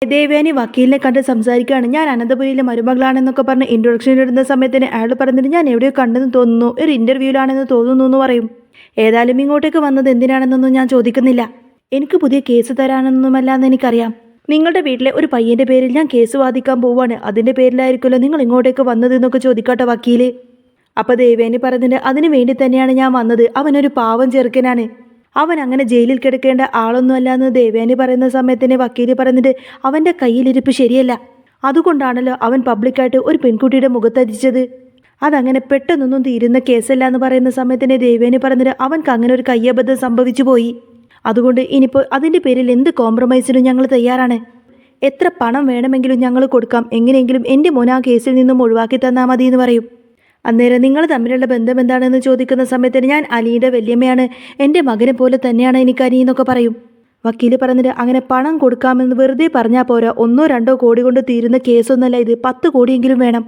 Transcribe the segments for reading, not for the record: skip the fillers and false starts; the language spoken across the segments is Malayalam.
ദേവയാനി വക്കീലിനെ കണ്ട് സംസാരിക്കുകയാണ്. ഞാൻ അനന്തപുരിയിലെ മരുമകളാണെന്നൊക്കെ പറഞ്ഞ് ഇൻട്രൊഡക്ഷൻ ഇടുന്ന സമയത്തിന് അയാൾ പറഞ്ഞിട്ട് ഞാൻ എവിടെയോ കണ്ടെന്ന് തോന്നുന്നു, ഒരു ഇൻ്റർവ്യൂവിലാണെന്ന് തോന്നുന്നു എന്ന് പറയും. ഏതായാലും ഇങ്ങോട്ടേക്ക് വന്നത് എന്തിനാണെന്നൊന്നും ഞാൻ ചോദിക്കുന്നില്ല. എനിക്ക് പുതിയ കേസ് തരാനൊന്നുമല്ല എന്ന് എനിക്കറിയാം. നിങ്ങളുടെ വീട്ടിലെ ഒരു പയ്യൻ്റെ പേരിൽ ഞാൻ കേസ് വാദിക്കാൻ പോവാണ്. അതിൻ്റെ പേരിലായിരിക്കുമല്ലോ നിങ്ങൾ ഇങ്ങോട്ടേക്ക് വന്നത് എന്നൊക്കെ ചോദിക്കട്ടെ വക്കീല്. അപ്പോൾ ദേവയാനി പറഞ്ഞിട്ട് അതിനു വേണ്ടി തന്നെയാണ് ഞാൻ വന്നത്. അവനൊരു പാവം ചെറുക്കനാണ്. അവൻ അങ്ങനെ ജയിലിൽ കിടക്കേണ്ട ആളൊന്നുമല്ല എന്ന് ദേവയാനി പറയുന്ന സമയത്തിന് വക്കീല് പറഞ്ഞിട്ട് അവൻ്റെ കയ്യിലിരിപ്പ് ശരിയല്ല. അതുകൊണ്ടാണല്ലോ അവൻ പബ്ലിക്കായിട്ട് ഒരു പെൺകുട്ടിയുടെ മുഖത്തടിച്ചത്. അതങ്ങനെ പെട്ടെന്നൊന്നും തീരുന്ന കേസല്ല എന്ന് പറയുന്ന സമയത്തിന് ദേവയാനി പറഞ്ഞിട്ട് അവൻക്ക് അങ്ങനെ ഒരു കയ്യബദ്ധം സംഭവിച്ചു പോയി. അതുകൊണ്ട് ഇനിയിപ്പോൾ അതിൻ്റെ പേരിൽ എന്ത് കോംപ്രമൈസിനും ഞങ്ങൾ തയ്യാറാണ്. എത്ര പണം വേണമെങ്കിലും ഞങ്ങൾ കൊടുക്കാം. എങ്ങനെയെങ്കിലും എൻ്റെ മോനെ ആ കേസിൽ നിന്നും ഒഴിവാക്കി തന്നാൽ മതി എന്ന് പറയും. അന്നേരം നിങ്ങൾ തമ്മിലുള്ള ബന്ധം എന്താണെന്ന് ചോദിക്കുന്ന സമയത്തിന് ഞാൻ അലിയുടെ വല്യമ്മയാണ്, എൻ്റെ മകനെ പോലെ തന്നെയാണ് എനിക്ക് അനി എന്നൊക്കെ പറയും. വക്കീല് പറഞ്ഞിട്ട് അങ്ങനെ പണം കൊടുക്കാമെന്ന് വെറുതെ പറഞ്ഞാൽ പോരാ, 1-2 കോടി കൊണ്ട് തീരുന്ന കേസൊന്നുമല്ല ഇത്, 10 കോടിയെങ്കിലും വേണം.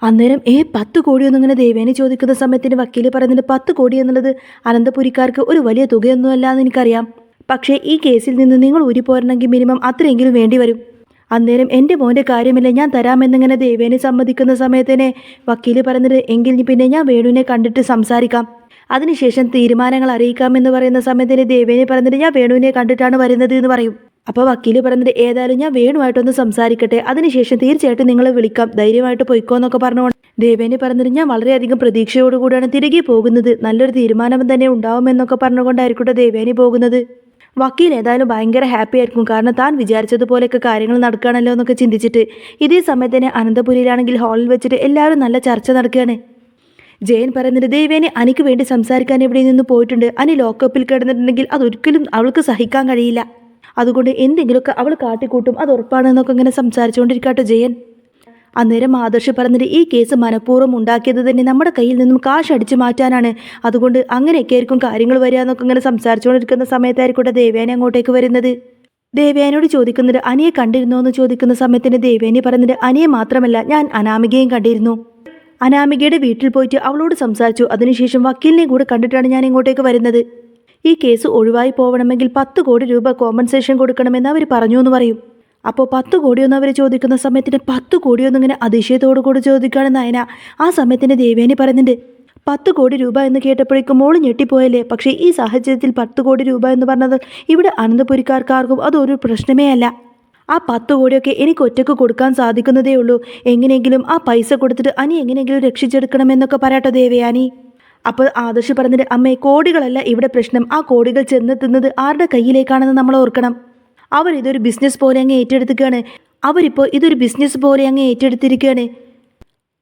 അന്നേരം 10 കോടിയൊന്നും ഇങ്ങനെ ദേവേനെ ചോദിക്കുന്ന സമയത്തിന് വക്കീല് പറഞ്ഞിട്ട് 10 കോടി എന്നുള്ളത് അനന്തപുരിക്കാർക്ക് ഒരു വലിയ തുകയൊന്നുമല്ല എന്ന് എനിക്കറിയാം. പക്ഷേ ഈ കേസിൽ നിന്ന് നിങ്ങൾ ഊരിപ്പോരണമെങ്കിൽ മിനിമം അത്രയെങ്കിലും വേണ്ടി വരും. അന്നേരം എൻ്റെ മോൻ്റെ കാര്യമില്ല, ഞാൻ തരാമെന്നിങ്ങനെ ദേവേനെ സമ്മതിക്കുന്ന സമയത്തിനെ വക്കീല് പറഞ്ഞിട്ട് എങ്കിൽ പിന്നെ ഞാൻ വേണുവിനെ കണ്ടിട്ട് സംസാരിക്കാം, അതിനുശേഷം തീരുമാനങ്ങൾ അറിയിക്കാമെന്ന് പറയുന്ന സമയത്തിന് ദേവേനെ പറഞ്ഞിട്ട് ഞാൻ വേണുവിനെ കണ്ടിട്ടാണ് വരുന്നത് എന്ന് പറയും. അപ്പോൾ വക്കീല് പറഞ്ഞിട്ട് ഏതായാലും ഞാൻ വേണുമായിട്ടൊന്ന് സംസാരിക്കട്ടെ, അതിനുശേഷം തീർച്ചയായിട്ടും നിങ്ങളെ വിളിക്കാം, ധൈര്യമായിട്ട് പൊയ്ക്കോന്നൊക്കെ പറഞ്ഞുകൊണ്ട് ദേവേനെ പറഞ്ഞിട്ട് ഞാൻ വളരെയധികം പ്രതീക്ഷയോടുകൂടിയാണ് തിരികെ പോകുന്നത്, നല്ലൊരു തീരുമാനം തന്നെ ഉണ്ടാവുമെന്നൊക്കെ പറഞ്ഞുകൊണ്ടായിരിക്കട്ടെ ദേവേനെ പോകുന്നത്. വക്കീൽ ഏതായാലും ഭയങ്കര ഹാപ്പി ആയിരിക്കും, കാരണം താൻ വിചാരിച്ചതുപോലെയൊക്കെ കാര്യങ്ങൾ നടക്കുകയാണല്ലോ എന്നൊക്കെ ചിന്തിച്ചിട്ട്. ഇതേ സമയത്തിന് അനന്തപുരിയിലാണെങ്കിൽ ഹാളിൽ വെച്ചിട്ട് എല്ലാവരും നല്ല ചർച്ച നടക്കുകയാണ്. ജയൻ പറയുന്നത് ദേവേനെ അനിക്ക് വേണ്ടി സംസാരിക്കാൻ എവിടെ നിന്ന് പോയിട്ടുണ്ട്, അനി ലോക്കപ്പിൽ കിടന്നിട്ടുണ്ടെങ്കിൽ അതൊരിക്കലും അവൾക്ക് സഹിക്കാൻ കഴിയില്ല, അതുകൊണ്ട് എന്തെങ്കിലുമൊക്കെ അവൾ കാട്ടിക്കൂട്ടും, അത് ഉറപ്പാണെന്നൊക്കെ ഇങ്ങനെ സംസാരിച്ചുകൊണ്ടിരിക്കട്ടെ ജയൻ. അന്നേരം ആദർശ് പറഞ്ഞിട്ട് ഈ കേസ് മനഃപൂർവ്വം ഉണ്ടാക്കിയത് തന്നെ നമ്മുടെ കയ്യിൽ നിന്നും കാശ് അടിച്ചു മാറ്റാനാണ്, അതുകൊണ്ട് അങ്ങനെയൊക്കെ ആയിരിക്കും കാര്യങ്ങൾ വരിക എന്നൊക്കെ ഇങ്ങനെ സംസാരിച്ചുകൊണ്ടിരിക്കുന്ന സമയത്തായിരിക്കട്ടെ ദേവയാനി അങ്ങോട്ടേക്ക് വരുന്നത്. ദേവയാനിയോട് ചോദിക്കുന്നത് അനിയെ കണ്ടിരുന്നോ എന്ന് ചോദിക്കുന്ന സമയത്തിന് ദേവയാനി പറഞ്ഞിട്ട് അനിയെ മാത്രമല്ല ഞാൻ അനാമികയും കണ്ടിരുന്നു, അനാമികയുടെ വീട്ടിൽ പോയിട്ട് അവളോട് സംസാരിച്ചു, അതിനുശേഷം വക്കീലിനെ കൂടെ കണ്ടിട്ടാണ് ഞാൻ ഇങ്ങോട്ടേക്ക് വരുന്നത്. ഈ കേസ് ഒഴിവായി പോകണമെങ്കിൽ 10 കോടി രൂപ കോമ്പൻസേഷൻ കൊടുക്കണമെന്ന് അവർ പറഞ്ഞു എന്ന് പറയും. അപ്പോൾ 10 കോടിയൊന്നും അവർ ചോദിക്കുന്ന സമയത്തിന് 10 കോടിയൊന്നും ഇങ്ങനെ അതിശയത്തോടു കൂടി ചോദിക്കുകയാണ് നയന. ആ സമയത്തിന് ദേവയാനി പറയുന്നുണ്ട് 10 കോടി രൂപ എന്ന് കേട്ടപ്പോഴേക്കും മോള് ഞെട്ടിപ്പോയല്ലേ, പക്ഷേ ഈ സാഹചര്യത്തിൽ 10 കോടി രൂപ എന്ന് പറഞ്ഞത് ഇവിടെ അനന്തപുരിക്കാർക്കാർക്കും അതൊരു പ്രശ്നമേ അല്ല. ആ 10 കോടിയൊക്കെ എനിക്ക് ഒറ്റയ്ക്ക് കൊടുക്കാൻ സാധിക്കുന്നതേ ഉള്ളൂ, എങ്ങനെയെങ്കിലും ആ പൈസ കൊടുത്തിട്ട് അനി എങ്ങനെയെങ്കിലും രക്ഷിച്ചെടുക്കണമെന്നൊക്കെ പറയട്ടെ ദേവയാനി. അപ്പോൾ ആദർശ് പറഞ്ഞിട്ട് അമ്മേ കോടികളല്ല ഇവിടെ പ്രശ്നം, ആ കോടികൾ ചെന്നെത്തുന്നത് ആരുടെ കയ്യിലേക്കാണെന്ന് നമ്മൾ ഓർക്കണം. അവരിതൊരു ബിസിനസ് പോലെ അങ്ങ് ഏറ്റെടുത്തിരിക്കുകയാണ്, അവരിപ്പോൾ ഇതൊരു ബിസിനസ് പോലെ അങ്ങ് ഏറ്റെടുത്തിരിക്കുകയാണ്.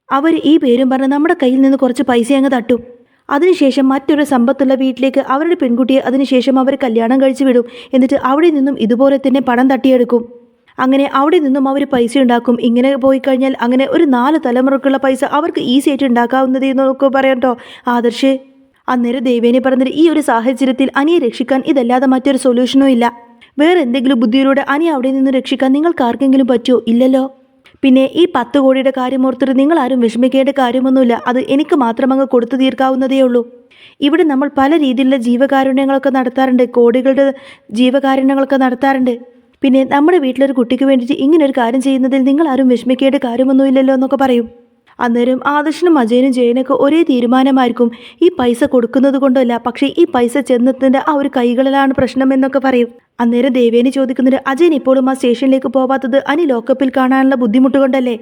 അവർ ഈ പേരും പറഞ്ഞ് നമ്മുടെ കയ്യിൽ നിന്ന് കുറച്ച് പൈസ അങ്ങ് തട്ടും, അതിനുശേഷം മറ്റൊരു സമ്പത്തുള്ള വീട്ടിലേക്ക് അവരുടെ പെൺകുട്ടിയെ അതിനുശേഷം അവർ കല്യാണം കഴിച്ച് വിടും, എന്നിട്ട് അവിടെ നിന്നും ഇതുപോലെ തന്നെ പണം തട്ടിയെടുക്കും. അങ്ങനെ അവിടെ നിന്നും അവർ പൈസ ഉണ്ടാക്കും. ഇങ്ങനെ പോയി കഴിഞ്ഞാൽ അങ്ങനെ ഒരു 4 തലമുറക്കുള്ള പൈസ അവർക്ക് ഈസി ആയിട്ട് ഉണ്ടാക്കാവുന്നത് എന്നൊക്കെ പറയട്ടോ ആദർശ്. അന്നേരം ദേവേനെ പറഞ്ഞിട്ട് ഈ ഒരു സാഹചര്യത്തിൽ അനിയെ രക്ഷിക്കാൻ ഇതല്ലാതെ മറ്റൊരു സൊല്യൂഷനും ഇല്ല, വേറെ എന്തെങ്കിലും ബുദ്ധിയിലൂടെ അനി അവിടെ നിന്ന് രക്ഷിക്കാൻ നിങ്ങൾക്ക് ആർക്കെങ്കിലും പറ്റുമോ? ഇല്ലല്ലോ. പിന്നെ ഈ 10 കോടിയുടെ കാര്യം ഓർത്തിട്ട് നിങ്ങൾ ആരും വിഷമിക്കേണ്ട കാര്യമൊന്നുമില്ല, അത് എനിക്ക് മാത്രം അങ്ങ് കൊടുത്തു തീർക്കാവുന്നതേ ഉള്ളൂ. ഇവിടെ നമ്മൾ പല രീതിയിലുള്ള ജീവകാരുണ്യങ്ങളൊക്കെ നടത്താറുണ്ട്, കോടികളുടെ ജീവകാരുണ്യങ്ങളൊക്കെ നടത്താറുണ്ട്. പിന്നെ നമ്മുടെ വീട്ടിലൊരു കുട്ടിക്ക് വേണ്ടിയിട്ട് ഇങ്ങനൊരു കാര്യം ചെയ്യുന്നതിൽ നിങ്ങൾ ആരും വിഷമിക്കേണ്ട കാര്യമൊന്നുമില്ലല്ലോ എന്നൊക്കെ പറയും. അന്നേരം ആദർശനും അജയനും ജയനൊക്കെ ഒരേ തീരുമാനമായിരിക്കും, ഈ പൈസ കൊടുക്കുന്നത് കൊണ്ടല്ല, പക്ഷേ ഈ പൈസ ചെന്നെത്തേണ്ട ആ ഒരു കൈകളിലാണ് പ്രശ്നം എന്നൊക്കെ പറയും. അന്നേരം ദേവേനെ ചോദിക്കുന്നത് അജയൻ ഇപ്പോഴും ആ സ്റ്റേഷനിലേക്ക് പോവാത്തത് അനി ലോക്കപ്പിൽ കാണാനുള്ള ബുദ്ധിമുട്ട് കൊണ്ടല്ലേ?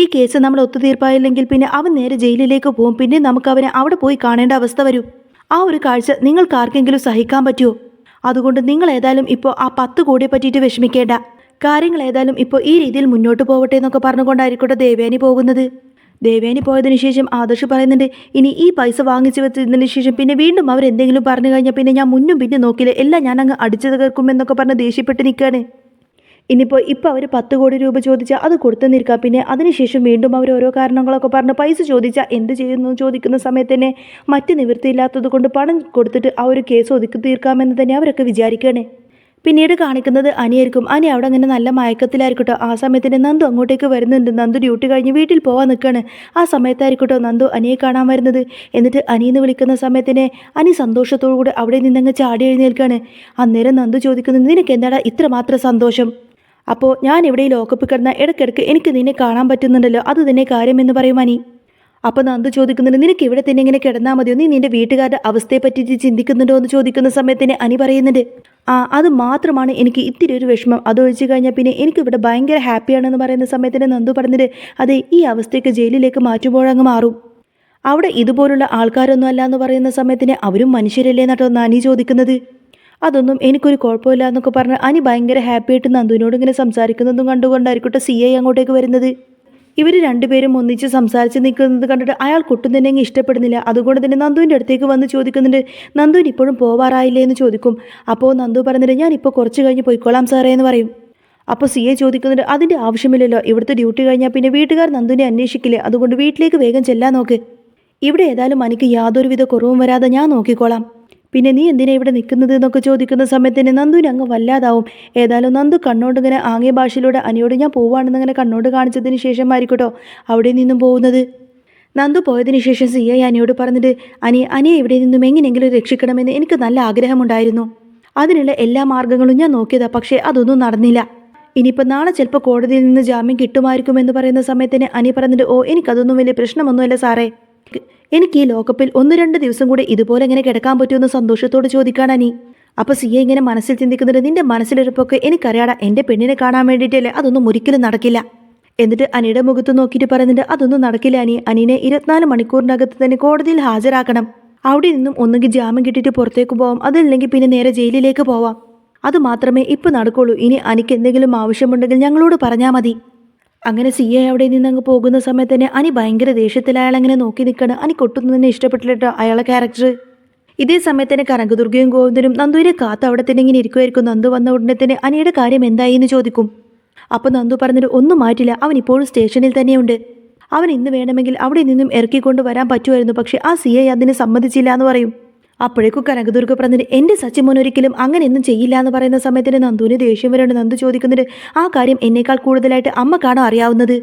ഈ കേസ് നമ്മൾ ഒത്തുതീർപ്പായില്ലെങ്കിൽ പിന്നെ അവൻ നേരെ ജയിലിലേക്ക് പോകും, പിന്നെ നമുക്ക് അവനെ അവിടെ പോയി കാണേണ്ട അവസ്ഥ വരും. ആ ഒരു കാഴ്ച നിങ്ങൾക്ക് ആർക്കെങ്കിലും സഹിക്കാൻ പറ്റുമോ? അതുകൊണ്ട് നിങ്ങൾ ഏതായാലും ഇപ്പോൾ ആ 10 കോടിയെ പറ്റിയിട്ട് വിഷമിക്കേണ്ട, കാര്യങ്ങൾ ഏതായാലും ഇപ്പോൾ ഈ രീതിയിൽ മുന്നോട്ട് പോവട്ടെ എന്നൊക്കെ പറഞ്ഞുകൊണ്ടായിരിക്കട്ടെ ദേവയാനി പോകുന്നത്. ദേവയാനി പോയതിനു ശേഷം ആദർശ് പറയുന്നുണ്ട് ഇനി ഈ പൈസ വാങ്ങിച്ചു വെച്ചതിന് ശേഷം പിന്നെ വീണ്ടും അവരെന്തെങ്കിലും പറഞ്ഞു കഴിഞ്ഞാൽ പിന്നെ ഞാൻ മുന്നും പിന്നെ നോക്കില്ല, എല്ലാം ഞാൻ അങ്ങ് അടിച്ചു തീർക്കുമെന്നൊക്കെ പറഞ്ഞ് ദേഷ്യപ്പെട്ട് നിൽക്കുകയാണ്. ഇപ്പോൾ അവർ 10 കോടി രൂപ ചോദിച്ചാൽ അത് കൊടുത്തു നിൽക്കാം, പിന്നെ അതിനുശേഷം വീണ്ടും അവർ ഓരോ കാരണങ്ങളൊക്കെ പറഞ്ഞ് പൈസ ചോദിച്ചാൽ എന്ത് ചെയ്യുന്നു ചോദിക്കുന്ന സമയത്ത് തന്നെ മറ്റ് നിവൃത്തിയില്ലാത്തത് കൊണ്ട് പണം കൊടുത്തിട്ട് ആ ഒരു കേസ് ഒതുക്കി തീർക്കാമെന്ന് തന്നെ അവരൊക്കെ വിചാരിക്കുകയാണ്. പിന്നീട് കാണിക്കുന്നത് അനിയായിരിക്കും. അനി അവിടെ അങ്ങനെ നല്ല മയക്കത്തിലായിരിക്കട്ടോ. ആ സമയത്തിന് നന്ദു അങ്ങോട്ടേക്ക് വരുന്നുണ്ട്. നന്ദു ഡ്യൂട്ടി കഴിഞ്ഞ് വീട്ടിൽ പോകാൻ നിൽക്കുകയാണ്. ആ സമയത്തായിരിക്കട്ടോ നന്ദു അനിയെ കാണാൻ വരുന്നത്. എന്നിട്ട് അനിയെന്ന് വിളിക്കുന്ന സമയത്തിന് അനി സന്തോഷത്തോടു കൂടി അവിടെ നിന്നങ്ങ് ചാടി എഴുന്നേൽക്കുകയാണ്. അന്നേരം നന്ദു ചോദിക്കുന്നത് നിനക്ക് എന്താടാ ഇത്രമാത്രം സന്തോഷം? അപ്പോൾ ഞാൻ ഇവിടെ ഈ ലോക്കപ്പ് കിടന്ന ഇടയ്ക്കിടയ്ക്ക് എനിക്ക് നിന്നെ കാണാൻ പറ്റുന്നുണ്ടല്ലോ, അത് തന്നെ കാര്യമെന്ന് പറയും അനി. അപ്പോൾ നന്ദു ചോദിക്കുന്നുണ്ട്, നിനക്ക് ഇവിടെ തന്നെ ഇങ്ങനെ കിടന്നാൽ മതിയോ, നീ നിന്റെ വീട്ടുകാരുടെ അവസ്ഥയെ പറ്റിയിട്ട് ചിന്തിക്കുന്നുണ്ടോ എന്ന് ചോദിക്കുന്ന സമയത്തിന് അനി പറയുന്നുണ്ട്, അത് മാത്രമാണ് എനിക്ക് ഇത്തിരി ഒരു വിഷമം, അതൊഴിച്ചു കഴിഞ്ഞാൽ പിന്നെ എനിക്കിവിടെ ഭയങ്കര ഹാപ്പിയാണെന്ന് പറയുന്ന സമയത്തിന് നന്ദു പറഞ്ഞിട്ട്, അതെ ഈ അവസ്ഥയ്ക്ക് ജയിലിലേക്ക് മാറ്റുമ്പോഴങ്ങ് മാറും, അവിടെ ഇതുപോലുള്ള ആൾക്കാരൊന്നും അല്ല എന്ന് പറയുന്ന സമയത്തിന് അവരും മനുഷ്യരല്ലേ എന്നിട്ടോ അനി ചോദിക്കുന്നത്. അതൊന്നും എനിക്കൊരു കുഴപ്പമില്ല എന്നൊക്കെ പറഞ്ഞ് അനി ഭയങ്കര ഹാപ്പിയായിട്ട് നന്ദുവിനോട് ഇങ്ങനെ സംസാരിക്കുന്നതും കണ്ടുകൊണ്ടായിരിക്കട്ടെ CI അങ്ങോട്ടേക്ക് വരുന്നത്. ഇവർ രണ്ടുപേരും ഒന്നിച്ച് സംസാരിച്ച് നിൽക്കുന്നത് കണ്ടിട്ട് അയാൾക്കൊട്ടും തന്നെ അങ്ങ് ഇഷ്ടപ്പെടുന്നില്ല. അതുകൊണ്ട് തന്നെ നന്ദുവിൻ്റെ അടുത്തേക്ക് വന്ന് ചോദിക്കുന്നുണ്ട്, നന്ദുവിന് ഇപ്പോഴും പോവാറായില്ലേ എന്ന് ചോദിക്കും. അപ്പോൾ നന്ദു പറഞ്ഞിട്ട്, ഞാനിപ്പോൾ കുറച്ച് കഴിഞ്ഞ് പോയിക്കോളാം സാറേ എന്ന് പറയും. അപ്പോൾ CI ചോദിക്കുന്നുണ്ട്, അതിൻ്റെ ആവശ്യമില്ലല്ലോ, ഇവിടുത്തെ ഡ്യൂട്ടി കഴിഞ്ഞാൽ പിന്നെ വീട്ടുകാർ നന്ദുവിനെ അന്വേഷിക്കില്ലേ, അതുകൊണ്ട് വീട്ടിലേക്ക് വേഗം ചെല്ലാൻ നോക്ക്, ഇവിടെ ഏതായാലും എനിക്ക് യാതൊരുവിധ കുറവും വരാതെ ഞാൻ നോക്കിക്കോളാം, പിന്നെ നീ എന്തിനാ ഇവിടെ നിൽക്കുന്നത് എന്നൊക്കെ ചോദിക്കുന്ന സമയത്തിന് നന്ദുവിന് അങ്ങ് വല്ലാതാവും. ഏതായാലും നന്ദു കണ്ണോണ്ട് ഇങ്ങനെ ആംഗ്യ ഭാഷയിലൂടെ അനിയോട് ഞാൻ പോവാണെന്ന് ഇങ്ങനെ കണ്ണോട് കാണിച്ചതിന് ശേഷമായിരിക്കട്ടോ അവിടെ നിന്നും പോകുന്നത്. നന്ദു പോയതിന് ശേഷം CI അനിയോട് പറഞ്ഞിട്ട്, അനിയെ ഇവിടെ നിന്നും എങ്ങനെയെങ്കിലും രക്ഷിക്കണമെന്ന് എനിക്ക് നല്ല ആഗ്രഹമുണ്ടായിരുന്നു, അതിനുള്ള എല്ലാ മാർഗ്ഗങ്ങളും ഞാൻ നോക്കിയതാ, പക്ഷേ അതൊന്നും നടന്നില്ല, ഇനിയിപ്പോൾ നാളെ ചിലപ്പോൾ കോടതിയിൽ നിന്ന് ജാമ്യം കിട്ടുമായിരിക്കുമെന്ന് പറയുന്ന സമയത്തിന് അനി പറഞ്ഞിട്ട്, എനിക്കതൊന്നും വലിയ പ്രശ്നമൊന്നുമല്ല സാറേ, എനിക്ക് ഈ ലോക്കപ്പിൽ 1-2 ദിവസം കൂടെ ഇതുപോലെ ഇങ്ങനെ കിടക്കാൻ പറ്റുമെന്ന് സന്തോഷത്തോട് ചോദിക്കാൻ അനി. അപ്പോൾ CI ഇങ്ങനെ മനസ്സിൽ ചിന്തിക്കുന്നുണ്ട്, നിന്റെ മനസ്സിലിരിപ്പൊക്കെ എനിക്കറിയാടാ, എൻ്റെ പെണ്ണിനെ കാണാൻ വേണ്ടിയിട്ടല്ലേ, അതൊന്നും ഒരിക്കലും നടക്കില്ല. എന്നിട്ട് അനിയുടെ മുഖത്ത് നോക്കിയിട്ട് പറയുന്നുണ്ട്, അതൊന്നും നടക്കില്ല അനീനെ 24 മണിക്കൂറിനകത്ത് തന്നെ കോടതിയിൽ ഹാജരാക്കണം, അവിടെ നിന്നും ഒന്നുകിൽ ജാമ്യം കിട്ടിയിട്ട് പുറത്തേക്ക് പോവാം, അതല്ലെങ്കിൽ പിന്നെ നേരെ ജയിലിലേക്ക് പോവാം, അത് മാത്രമേ ഇപ്പോൾ നടക്കുള്ളൂ, ഇനി അനിക്ക് എന്തെങ്കിലും ആവശ്യമുണ്ടെങ്കിൽ ഞങ്ങളോട് പറഞ്ഞാൽ മതി. അങ്ങനെ CI അവിടെ നിന്ന് അങ്ങ് പോകുന്ന സമയത്ത് തന്നെ അനി ഭയങ്കര ദേഷ്യത്തിൽ അയാളങ്ങനെ നോക്കി നിൽക്കണം. അനിക്കൊട്ടും തന്നെ ഇഷ്ടപ്പെട്ടില്ല അയാളെ ക്യാരക്ടർ. ഇതേ സമയത്ത് തന്നെ കനകദുർഗയും ഗോവിന്ദനും നന്ദുവിനെ കാത്ത് അവിടെ തന്നെ ഇങ്ങനെ ഇരിക്കുമായിരിക്കും. നന്ദു വന്ന ഉടനെ തന്നെ അനിയുടെ കാര്യം എന്തായി എന്ന് ചോദിക്കും. അപ്പോൾ നന്ദു പറഞ്ഞിട്ട്, ഒന്നും മാറ്റില്ല, അവൻ ഇപ്പോഴും സ്റ്റേഷനിൽ തന്നെയുണ്ട്, അവൻ ഇന്ന് വേണമെങ്കിൽ അവിടെ നിന്നും ഇറക്കിക്കൊണ്ട് വരാൻ പറ്റുമായിരുന്നു, പക്ഷേ ആ CI അതിന് സമ്മതിച്ചില്ല എന്ന് പറയും. അപ്പോഴേക്കും കനകദുർഗ പറഞ്ഞിട്ട്, എൻ്റെ സച്ചിമോൻ ഒരിക്കലും അങ്ങനെയൊന്നും ചെയ്യില്ല എന്ന് പറയുന്ന സമയത്തിന് നന്ദുവിന് ദേഷ്യം വരേണ്ട. നന്ദു ചോദിക്കുന്നുണ്ട്, ആ കാര്യം എന്നേക്കാൾ കൂടുതലായിട്ട് അമ്മക്കാണോ അറിയാവുന്നത്,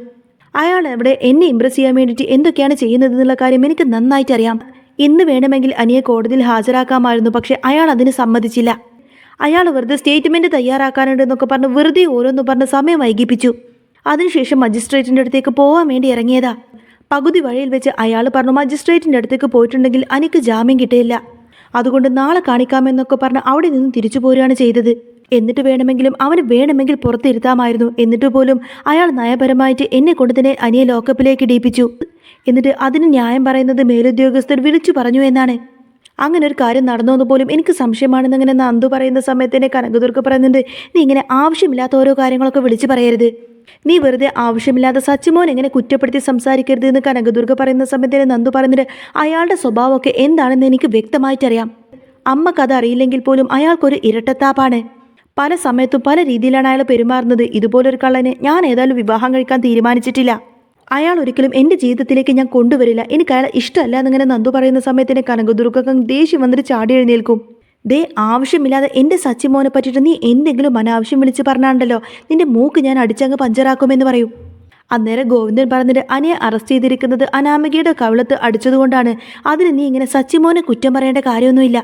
അയാൾ അവിടെ എന്നെ ഇംപ്രസ് ചെയ്യാൻ വേണ്ടിയിട്ട് എന്തൊക്കെയാണ് ചെയ്യുന്നത് എന്നുള്ള കാര്യം എനിക്ക് നന്നായിട്ട് അറിയാം, ഇന്ന് വേണമെങ്കിൽ അനിയെ കോടതിയിൽ ഹാജരാക്കാമായിരുന്നു, പക്ഷേ അയാൾ അതിന് സമ്മതിച്ചില്ല, അയാൾ വെറുതെ സ്റ്റേറ്റ്മെൻറ്റ് തയ്യാറാക്കാനുണ്ടെന്നൊക്കെ പറഞ്ഞ് വെറുതെ ഓരോന്ന് പറഞ്ഞ് സമയം വൈകിപ്പിച്ചു, അതിനുശേഷം മജിസ്ട്രേറ്റിൻ്റെ അടുത്തേക്ക് പോകാൻ വേണ്ടി ഇറങ്ങിയതാ, പകുതി വഴിയിൽ വെച്ച് അയാൾ പറഞ്ഞു മജിസ്ട്രേറ്റിൻ്റെ അടുത്തേക്ക് പോയിട്ടുണ്ടെങ്കിൽ അനിക്ക് ജാമ്യം കിട്ടിയില്ല, അതുകൊണ്ട് നാളെ കാണിക്കാമെന്നൊക്കെ പറഞ്ഞ് അവിടെ നിന്ന് തിരിച്ചു പോരുകയാണ് ചെയ്തത്, എന്നിട്ട് വേണമെങ്കിൽ പുറത്തിരുത്താമായിരുന്നു, എന്നിട്ട് പോലും അയാൾ നയപരമായിട്ട് എന്നെ കൊണ്ട് തന്നെ അനിയെ ലോക്കപ്പിലേക്ക് ഇടിപ്പിച്ചു, എന്നിട്ട് അതിന് ന്യായം പറയുന്നത് മേലുദ്യോഗസ്ഥർ വിളിച്ചു പറഞ്ഞു എന്നാണ്, അങ്ങനെ ഒരു കാര്യം നടന്നോന്ന് പോലും എനിക്ക് സംശയമാണെന്ന് അങ്ങനെ നന്ദു പറയുന്ന സമയത്ത് തന്നെ കനകദുർഗ പറയുന്നുണ്ട്, നീ ഇങ്ങനെ ആവശ്യമില്ലാത്ത ഓരോ കാര്യങ്ങളൊക്കെ വിളിച്ചു പറയരുത്, നീ വെറുതെ ആവശ്യമില്ലാതെ സച്ചിമോൻ എങ്ങനെ കുറ്റപ്പെടുത്തി സംസാരിക്കരുത് എന്ന് കനകദുർഗ പറയുന്ന സമയത്ത് നന്ദു പറയുന്നുണ്ട്, അയാളുടെ സ്വഭാവമൊക്കെ എന്താണെന്ന് എനിക്ക് വ്യക്തമായിട്ടറിയാം, അമ്മക്കത് അറിയില്ലെങ്കിൽ പോലും അയാൾക്കൊരു ഇരട്ടത്താപ്പാണ്, പല സമയത്തും പല രീതിയിലാണ് അയാൾ പെരുമാറുന്നത്, ഇതുപോലൊരു കള്ളനെ ഞാൻ ഏതായാലും വിവാഹം കഴിക്കാൻ തീരുമാനിച്ചിട്ടില്ല, അയാൾ ഒരിക്കലും എൻ്റെ ജീവിതത്തിലേക്ക് ഞാൻ കൊണ്ടുവരില്ല, എനിക്ക് അയാളെ ഇഷ്ടമല്ല എന്നിങ്ങനെ നന്ദു പറയുന്ന സമയത്തിന് കനകദുർഗ ദേഷ്യം വന്നിട്ട് ചാടി എഴുന്നേൽക്കും. ദേ, ആവശ്യമില്ലാതെ എൻ്റെ സച്ചിമോനെ പറ്റിയിട്ട് നീ എന്തെങ്കിലും അനാവശ്യം വിളിച്ച് പറഞ്ഞാണ്ടല്ലോ, നിന്റെ മൂക്ക് ഞാൻ അടിച്ചങ്ങ് പഞ്ചറാക്കുമെന്ന് പറയും. അന്നേരം ഗോവിന്ദൻ പറഞ്ഞിട്ട്, അനിയെ അറസ്റ്റ് ചെയ്തിരിക്കുന്നത് അനാമികയുടെ കവിളത്ത് അടിച്ചതുകൊണ്ടാണ്, അതിന് നീ ഇങ്ങനെ സച്ചിമോനെ കുറ്റം പറയേണ്ട കാര്യമൊന്നുമില്ല.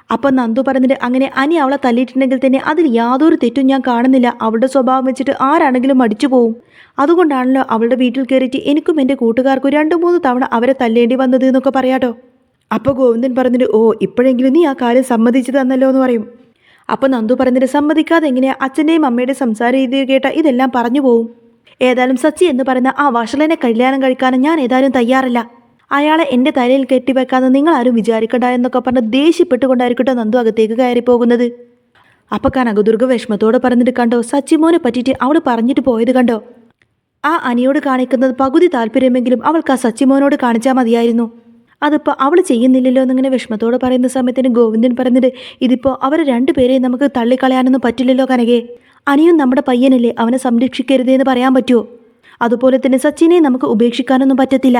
അപ്പം നന്ദു പറഞ്ഞിട്ട്, അങ്ങനെ അനി അവളെ തല്ലിയിട്ടുണ്ടെങ്കിൽ തന്നെ അതിൽ യാതൊരു തെറ്റും ഞാൻ കാണുന്നില്ല, അവളുടെ സ്വഭാവം വെച്ചിട്ട് ആരാണെങ്കിലും മടിച്ചു പോവും, അതുകൊണ്ടാണല്ലോ അവളുടെ വീട്ടിൽ കയറിയിട്ട് എനിക്കും എൻ്റെ കൂട്ടുകാർക്കും 2-3 തവണ അവരെ തല്ലേണ്ടി വന്നത് എന്നൊക്കെ പറയാട്ടോ. അപ്പോൾ ഗോവിന്ദൻ പറഞ്ഞിട്ട്, ഇപ്പോഴെങ്കിലും നീ ആ കാര്യം സമ്മതിച്ചു തന്നല്ലോ എന്ന് പറയും. അപ്പോൾ നന്ദു പറഞ്ഞിട്ട്, സമ്മതിക്കാതെ എങ്ങനെയാ, അച്ഛൻ്റെയും അമ്മയുടെയും സംസാര രീതി കേട്ട ഇതെല്ലാം പറഞ്ഞു പോവും, ഏതായാലും സച്ചി എന്ന് പറയുന്ന ആ വഷളനെ കല്യാണം കഴിക്കാനും ഞാൻ ഏതായാലും തയ്യാറല്ല, അയാളെ എൻ്റെ തലയിൽ കെട്ടിവെക്കാന്ന് നിങ്ങൾ ആരും വിചാരിക്കണ്ട എന്നൊക്കെ പറഞ്ഞ് ദേഷ്യപ്പെട്ടുകൊണ്ടായിരിക്കട്ടോ നന്ദു അകത്തേക്ക് കയറി പോകുന്നത്. അപ്പോൾ കനകദുർഗ വിഷമത്തോടെ പറഞ്ഞിട്ട്, കണ്ടോ സച്ചിമോനെ പറ്റിയിട്ട് അവൾ പറഞ്ഞിട്ട് പോയത് കണ്ടോ, ആ അനിയോട് കാണിക്കുന്നത് പകുതി താല്പര്യമെങ്കിലും അവൾക്ക് ആ സച്ചിമോനോട് കാണിച്ചാൽ മതിയായിരുന്നു, അതിപ്പോൾ അവൾ ചെയ്യുന്നില്ലല്ലോ എന്നിങ്ങനെ വിഷമത്തോടെ പറയുന്ന സമയത്തിന് ഗോവിന്ദൻ പറഞ്ഞിട്ട്, ഇതിപ്പോൾ അവരെ 2 പേരെയും നമുക്ക് തള്ളിക്കളയാനൊന്നും പറ്റില്ലല്ലോ കനകെ, അനിയും നമ്മുടെ പയ്യനല്ലേ, അവനെ സംരക്ഷിക്കരുതെന്ന് പറയാൻ പറ്റുമോ, അതുപോലെ തന്നെ സച്ചിനെ നമുക്ക് ഉപേക്ഷിക്കാനൊന്നും പറ്റത്തില്ല,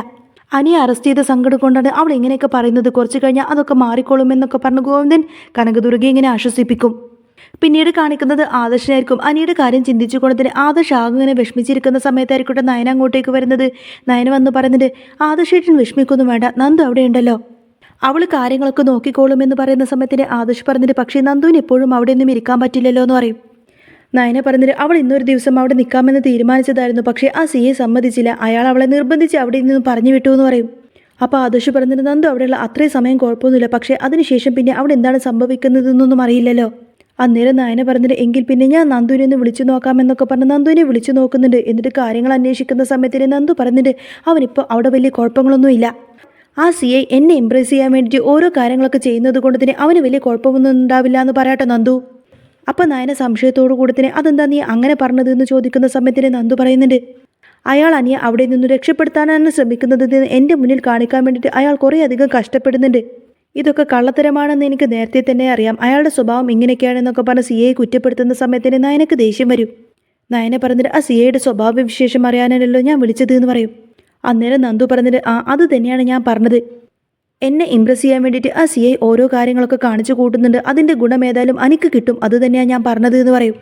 അനിയെ അറസ്റ്റ് ചെയ്ത സങ്കടം കൊണ്ടാണ് അവൾ ഇങ്ങനെയൊക്കെ പറയുന്നത്, കുറച്ച് കഴിഞ്ഞാൽ അതൊക്കെ മാറിക്കോളും എന്നൊക്കെ പറഞ്ഞ് ഗോവിന്ദൻ കനകദുർഗയെ ഇങ്ങനെ ആശ്വസിപ്പിക്കും. പിന്നീട് കാണിക്കുന്നത് ആദർശനായിരിക്കും. അനിയുടെ കാര്യം ചിന്തിച്ചുകൊണ്ട് തന്നെ ആദർശ് ആകെ ഇങ്ങനെ വിഷമിച്ചിരിക്കുന്ന സമയത്തായിരിക്കട്ടെ നയന അങ്ങോട്ടേക്ക് വരുന്നത്. നയന വന്ന് പറയുന്നുണ്ട്, ആദർശേട്ടൻ വിഷമിക്കൊന്നും വേണ്ട, നന്ദു അവിടെ ഉണ്ടല്ലോ, അവൾ കാര്യങ്ങളൊക്കെ നോക്കിക്കോളും എന്ന് പറയുന്ന സമയത്തിന് ആദർശ് പറഞ്ഞിട്ട്, പക്ഷേ നന്ദുവിന് എപ്പോഴും അവിടെ ഒന്നും ഇരിക്കാൻ പറ്റില്ലല്ലോ എന്ന് പറയും. നയന പറഞ്ഞിട്ട് അവൾ ഇന്നൊരു ദിവസം അവിടെ നിൽക്കാമെന്ന് തീരുമാനിച്ചതായിരുന്നു. പക്ഷേ ആ CA സമ്മതിച്ചില്ല. അയാൾ അവളെ നിർബന്ധിച്ച് അവിടെ നിന്ന് പറഞ്ഞു വിട്ടു എന്ന് പറയും. അപ്പോൾ ആദർശ് പറഞ്ഞിട്ട് നന്ദു അവിടെയുള്ള അത്രയും സമയം കുഴപ്പമൊന്നുമില്ല, പക്ഷേ അതിനുശേഷം പിന്നെ അവിടെ എന്താണ് സംഭവിക്കുന്നതെന്നൊന്നും അറിയില്ലല്ലോ. അന്നേരം നയന പറഞ്ഞിട്ട് എങ്കിൽ പിന്നെ ഞാൻ നന്ദുവിനെ ഒന്ന് വിളിച്ചു നോക്കാമെന്നൊക്കെ പറഞ്ഞ് നന്ദുവിനെ വിളിച്ചു നോക്കുന്നുണ്ട്. എന്നിട്ട് കാര്യങ്ങൾ അന്വേഷിക്കുന്ന സമയത്തിന് നന്ദു പറഞ്ഞിട്ട് അവനിപ്പോൾ അവിടെ വലിയ കുഴപ്പങ്ങളൊന്നുമില്ല. ആ CA എന്നെ ഇംപ്രസ് ചെയ്യാൻ വേണ്ടിയിട്ട് ഓരോ കാര്യങ്ങളൊക്കെ ചെയ്യുന്നത് കൊണ്ട് തന്നെ അവന് വലിയ കുഴപ്പമൊന്നും ഉണ്ടാവില്ല എന്ന് പറയട്ടെ നന്ദു. അപ്പം നയന സംശയത്തോടു കൂടി തന്നെ അതെന്താ നീ അങ്ങനെ പറഞ്ഞത് എന്ന് ചോദിക്കുന്ന സമയത്തിന് നന്ദു പറയുന്നുണ്ട്, അയാൾ അനിയെ അവിടെ നിന്ന് രക്ഷപ്പെടുത്താനാണ് ശ്രമിക്കുന്നത് എൻ്റെ മുന്നിൽ കാണിക്കാൻ വേണ്ടിയിട്ട് അയാൾ കുറേ അധികം കഷ്ടപ്പെടുന്നുണ്ട്. ഇതൊക്കെ കള്ളത്തരമാണെന്ന് എനിക്ക് നേരത്തെ തന്നെ അറിയാം. അയാളുടെ സ്വഭാവം ഇങ്ങനെയൊക്കെയാണെന്നൊക്കെ പറഞ്ഞ് CAയെ കുറ്റപ്പെടുത്തുന്ന സമയത്തിന് നയനക്ക് ദേഷ്യം വരും. നയന പറഞ്ഞിട്ട് ആ CAയുടെ സ്വഭാവ വിശേഷം അറിയാനല്ലോ ഞാൻ വിളിച്ചത് എന്ന് പറയും. അന്നേരം നന്ദു പറഞ്ഞിട്ട് അത് തന്നെയാണ് ഞാൻ പറഞ്ഞത്. എന്നെ ഇംപ്രസ് ചെയ്യാൻ വേണ്ടിയിട്ട് ആ CA ഓരോ കാര്യങ്ങളൊക്കെ കാണിച്ചു കൂട്ടുന്നുണ്ട്. അതിൻ്റെ ഗുണം ഏതായാലും എനിക്ക് കിട്ടും, അത് തന്നെയാണ് ഞാൻ പറഞ്ഞത് എന്ന് പറയും.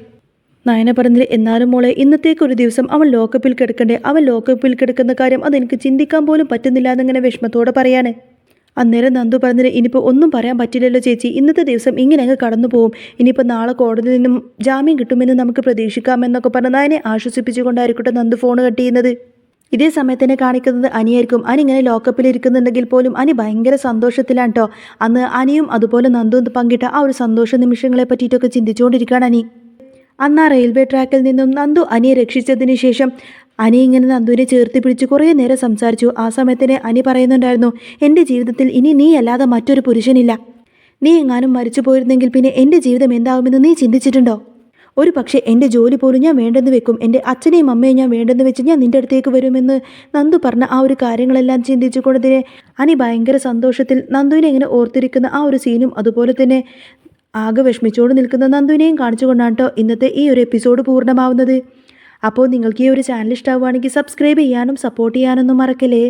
നയന പറഞ്ഞിട്ട് എന്നാലും മോളെ ഇന്നത്തേക്കൊരു ദിവസം അവൻ ലോക്കപ്പിൽ കിടക്കണ്ടേ, അവൻ ലോക്കപ്പിൽ കിടക്കുന്ന കാര്യം അതെനിക്ക് ചിന്തിക്കാൻ പോലും പറ്റുന്നില്ല എന്നിങ്ങനെ വിഷമത്തോടെ പറയാണ്. അന്നേരം നന്ദു പറഞ്ഞിട്ട് ഇനിയിപ്പോൾ ഒന്നും പറയാൻ പറ്റില്ലല്ലോ ചേച്ചി, ഇന്നത്തെ ദിവസം ഇങ്ങനെ അങ്ങ് കടന്നു പോകും. ഇനിയിപ്പോൾ നാളെ കോടതിയിൽ നിന്നും ജാമ്യം കിട്ടുമെന്ന് നമുക്ക് പ്രതീക്ഷിക്കാമെന്നൊക്കെ പറഞ്ഞ് നയനെ ആശ്വസിപ്പിച്ചുകൊണ്ടായിരിക്കട്ടെ നന്ദു ഫോൺ കട്ട് ചെയ്യുന്നത്. ഇതേ സമയത്തന്നെ കാണിക്കുന്നത് അനിയായിരിക്കും. അനി ഇങ്ങനെ ലോക്കപ്പിൽ ഇരിക്കുന്നുണ്ടെങ്കിൽ പോലും അനി ഭയങ്കര സന്തോഷത്തിലാണ് കേട്ടോ. അന്ന് അനിയും അതുപോലെ നന്ദുവും പങ്കിട്ട ആ ഒരു സന്തോഷ നിമിഷങ്ങളെ പറ്റിയിട്ടൊക്കെ ചിന്തിച്ചുകൊണ്ടിരിക്കുകയാണ് അനി. അന്ന് ആ റെയിൽവേ ട്രാക്കിൽ നിന്നും നന്ദു അനിയെ രക്ഷിച്ചതിന് ശേഷം അനി ഇങ്ങനെ നന്ദുവിനെ ചേർത്ത് പിടിച്ച് കുറേ നേരം സംസാരിച്ചു. ആ സമയത്തിന് അനി പറയുന്നുണ്ടായിരുന്നു, എൻ്റെ ജീവിതത്തിൽ ഇനി നീ അല്ലാതെ മറ്റൊരു പുരുഷനില്ല. നീ എങ്ങാനും മരിച്ചു പോയിരുന്നെങ്കിൽ പിന്നെ എൻ്റെ ജീവിതം എന്താവുമെന്ന് നീ ചിന്തിച്ചിട്ടുണ്ടോ? ഒരു പക്ഷേ എൻ്റെ ജോലി പോലും ഞാൻ വേണ്ടെന്ന് വെക്കും, എൻ്റെ അച്ഛനെയും അമ്മയും ഞാൻ വേണ്ടെന്ന് വെച്ച് ഞാൻ നിൻ്റെ അടുത്തേക്ക് വരുമെന്ന് നന്ദു പറഞ്ഞ ആ ഒരു കാര്യങ്ങളെല്ലാം ചിന്തിച്ചുകൊണ്ടതിനെ അനി ഭയങ്കര സന്തോഷത്തിൽ നന്ദുവിനെ ഇങ്ങനെ ഓർത്തിരിക്കുന്ന ആ ഒരു സീനും അതുപോലെ തന്നെ ആകെ വിഷമിച്ചോട് നിൽക്കുന്ന നന്ദുവിനെയും കാണിച്ചുകൊണ്ടാണ് കേട്ടോ ഇന്നത്തെ ഈ ഒരു എപ്പിസോഡ് പൂർണ്ണമാവുന്നത്. അപ്പോൾ നിങ്ങൾക്ക് ഈ ഒരു ചാനൽ ഇഷ്ടമാവുകയാണെങ്കിൽ സബ്സ്ക്രൈബ് ചെയ്യാനും സപ്പോർട്ട് ചെയ്യാനൊന്നും മറക്കല്ലേ.